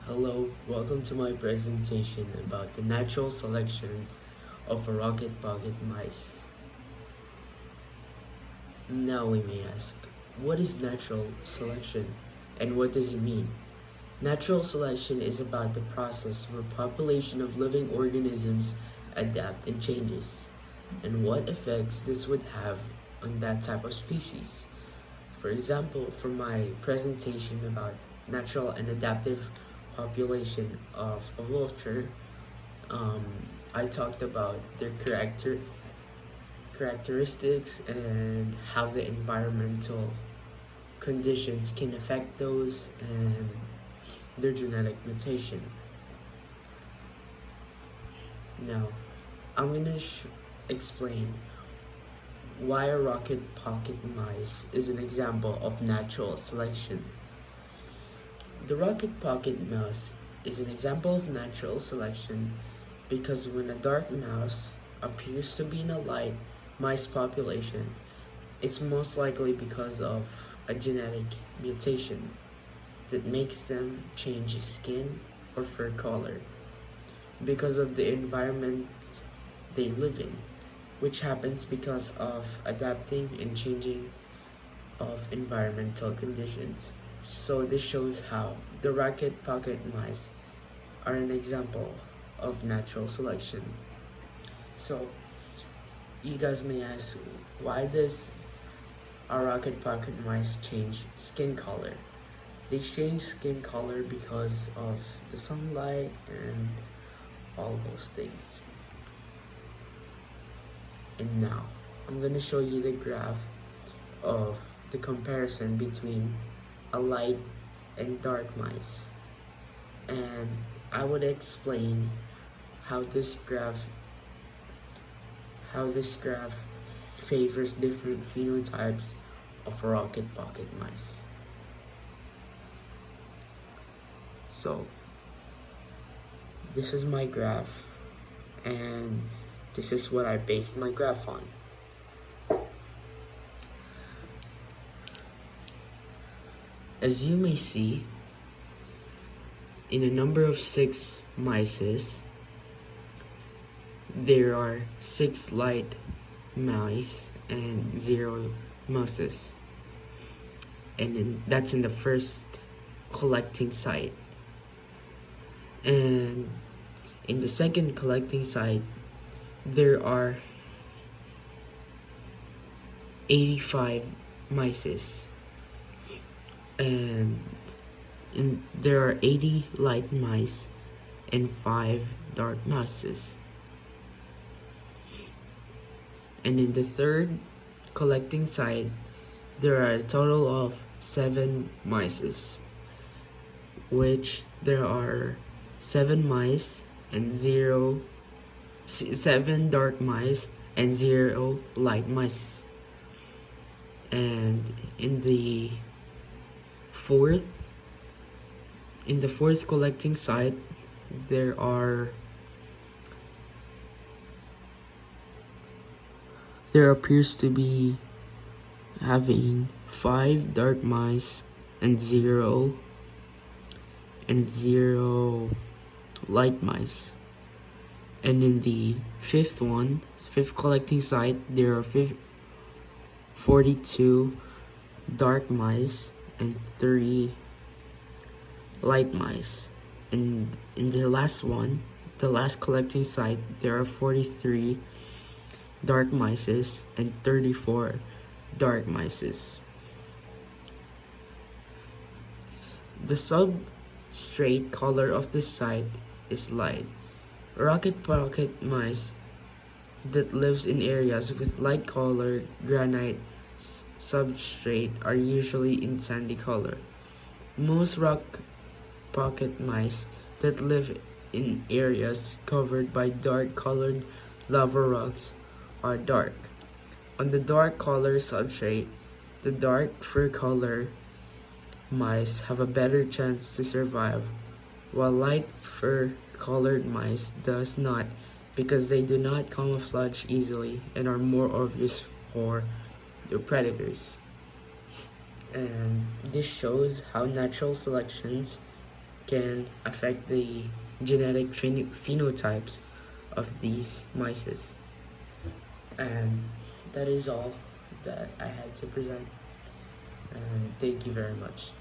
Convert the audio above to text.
Hello, welcome to my presentation about the natural selections of a rocket pocket mice. Now we may ask, what is natural selection and what does it mean? Natural selection is about the process where population of living organisms adapt and changes, and what effects this would have on that type of species. For example, for my presentation about natural and adaptive population of a vulture, um, I talked about their characteristics and how the environmental conditions can affect those and their genetic mutation. Now, I'm gonna explain why a rocket pocket mice is an example of natural selection. The rocket pocket mouse is an example of natural selection because when a dark mouse appears to be in a light mice population, it's most likely because of a genetic mutation that makes them change skin or fur color because of the environment they live in, which happens because of adapting and changing of environmental conditions. So this shows how the rocket pocket mice are an example of natural selection. So you guys may ask, why does a rocket pocket mice change skin color? They change skin color because of the sunlight and all those things. And now I'm gonna show you the graph of the comparison between a light and dark mice, and I would explain how this graph favors different phenotypes of rocket pocket mice. So this is my graph, and this is what I based my graph on. As you may see, in a number of 6 mice, there are 6 light mice and 0 mouses. And that's in the first collecting site. And in the second collecting site, there are 85 mice. And there are 80 light mice and 5 dark mouses. And in the third collecting site, there are a total of 7 mice, which there are 7 mice and 7 dark mice and 0 light mice. And in the fourth collecting site, there appears to be having 5 dark mice and 0 light mice. And in the fifth collecting site, there are 42 dark mice and 3 light mice. And in the last collecting site, there are 43 dark mice and 34 dark mice. The substrate color of this site is light. Rocket pocket mice that lives in areas with light colored granite substrate are usually in sandy color. Most rock pocket mice that live in areas covered by dark colored lava rocks are dark. On the dark color substrate, the dark fur color mice have a better chance to survive, while light fur colored mice does not, because they do not camouflage easily and are more obvious for the predators. And this shows how natural selections can affect the genetic phenotypes of these mice. And that is all that I had to present. And thank you very much.